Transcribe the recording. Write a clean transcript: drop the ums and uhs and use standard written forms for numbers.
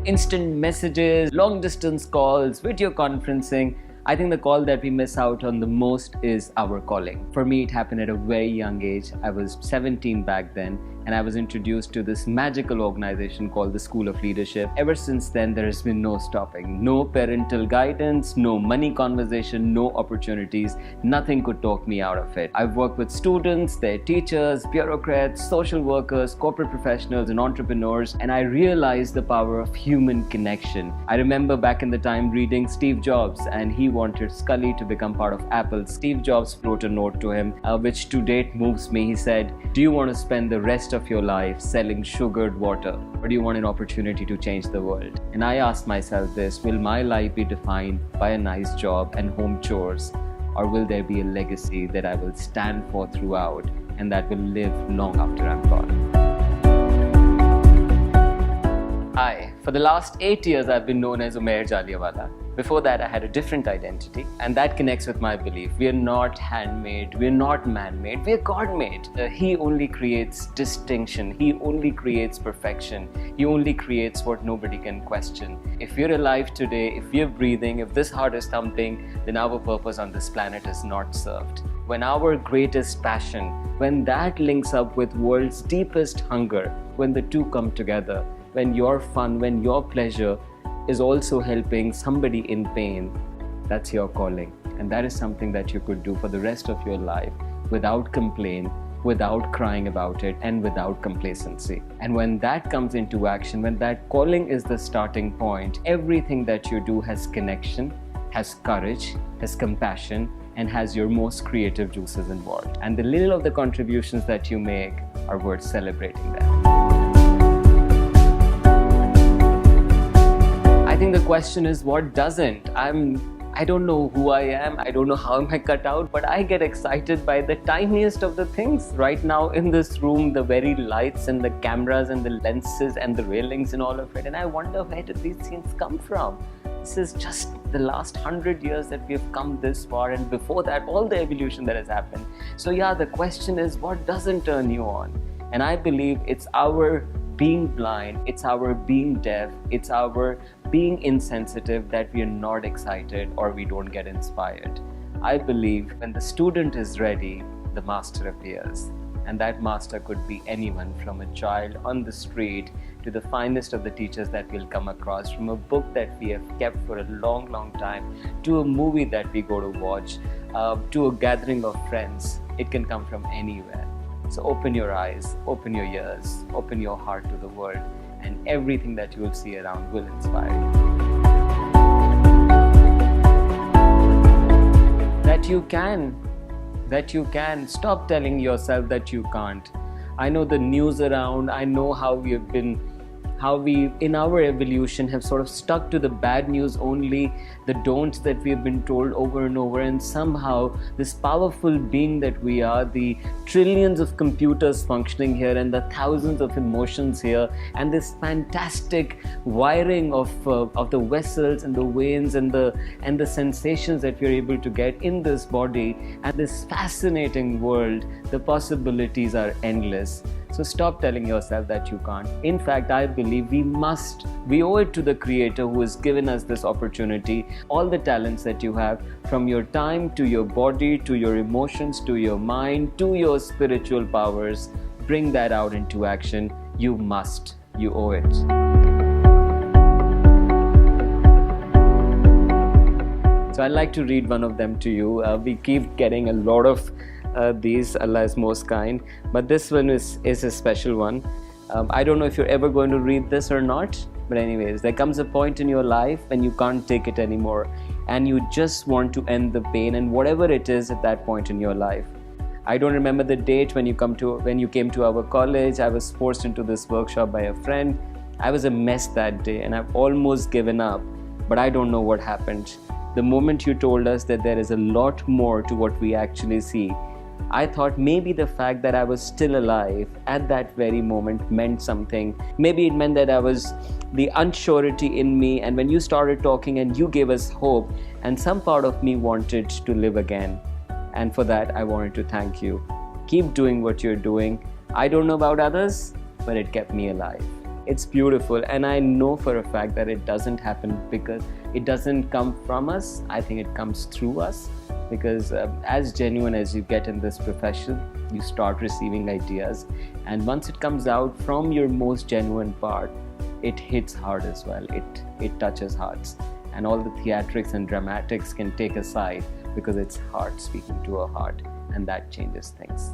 instant messages, long distance calls, video conferencing. I think the call that we miss out on the most is our calling. For me, it happened at a very young age. I was 17 back then, and I was introduced to this magical organization called the School of Leadership. Ever since then, there has been no stopping. No parental guidance, no money conversation, no opportunities. Nothing could talk me out of it. I've worked with students, their teachers, bureaucrats, social workers, corporate professionals, and entrepreneurs, and I realized the power of human connection. I remember back in the time reading Steve Jobs, and he wanted Scully to become part of Apple. Steve Jobs wrote a note to him, which to date moves me. He said, "Do you want to spend the rest of your life selling sugared water, or do you want an opportunity to change the world?" And I asked myself this: will my life be defined by a nice job and home chores, or will there be a legacy that I will stand for throughout and that will live long after I'm gone? Hi, for the last 8 years I've been known as Umair Jaliawala. Before that, I had a different identity, and that connects with my belief. We are not handmade, we are not man-made, we are God-made. He only creates distinction, He only creates perfection, He only creates what nobody can question. If we're alive today, if we're breathing, if this heart is thumping, then our purpose on this planet is not served. When our greatest passion, when that links up with world's deepest hunger, when the two come together, when your fun, when your pleasure is also helping somebody in pain, that's your calling. And that is something that you could do for the rest of your life without complaint, without crying about it, and without complacency. And when that comes into action, when that calling is the starting point, everything that you do has connection, has courage, has compassion, and has your most creative juices involved. And the little of the contributions that you make are worth celebrating them. I think the question is, what doesn't? I don't know who I am, I don't know how am I cut out, but I get excited by the tiniest of the things. Right now in this room, the very lights and the cameras and the lenses and the railings and all of it, and I wonder, where did these things come from? This is just the last 100 years that we have come this far, and before that, all the evolution that has happened. So yeah, the question is, what doesn't turn you on? And I believe it's our being blind, it's our being deaf, it's our being insensitive that we are not excited or we don't get inspired. I believe when the student is ready, the master appears. And that master could be anyone, from a child on the street to the finest of the teachers that we'll come across, from a book that we have kept for a long, long time, to a movie that we go to watch, to a gathering of friends. It can come from anywhere. So open your eyes, open your ears, open your heart to the world, and everything that you will see around will inspire you. That you can. Stop telling yourself that you can't. I know the news around, I know how we in our evolution have sort of stuck to the bad news only, the don'ts that we have been told over and over, and somehow this powerful being that we are, the trillions of computers functioning here and the thousands of emotions here, and this fantastic wiring of the vessels and the veins and the sensations that we are able to get in this body, and this fascinating world, the possibilities are endless. So stop telling yourself that you can't. In fact, I believe we owe it to the Creator who has given us this opportunity. All the talents that you have, from your time to your body, to your emotions, to your mind, to your spiritual powers, bring that out into action. You must. You owe it. So I'd like to read one of them to you. We keep getting a lot of these, Allah is most kind, but this one is a special one. I don't know if you're ever going to read this or not, but anyways, there comes a point in your life when you can't take it anymore and you just want to end the pain, and whatever it is at that point in your life. I don't remember the date when you came to our college. I was forced into this workshop by a friend. I was a mess that day and I've almost given up, but I don't know what happened. The moment you told us that there is a lot more to what we actually see, I thought maybe the fact that I was still alive at that very moment meant something. Maybe it meant that I was the unsurety in me, and when you started talking and you gave us hope, and some part of me wanted to live again. And for that, I wanted to thank you. Keep doing what you're doing. I don't know about others, but it kept me alive. it's beautiful, and I know for a fact that it doesn't happen because it doesn't come from us. I think it comes through us, because as genuine as you get in this profession, you start receiving ideas, and once it comes out from your most genuine part, it hits hard as well. It touches hearts, and all the theatrics and dramatics can take aside, because it's heart speaking to a heart, and that changes things.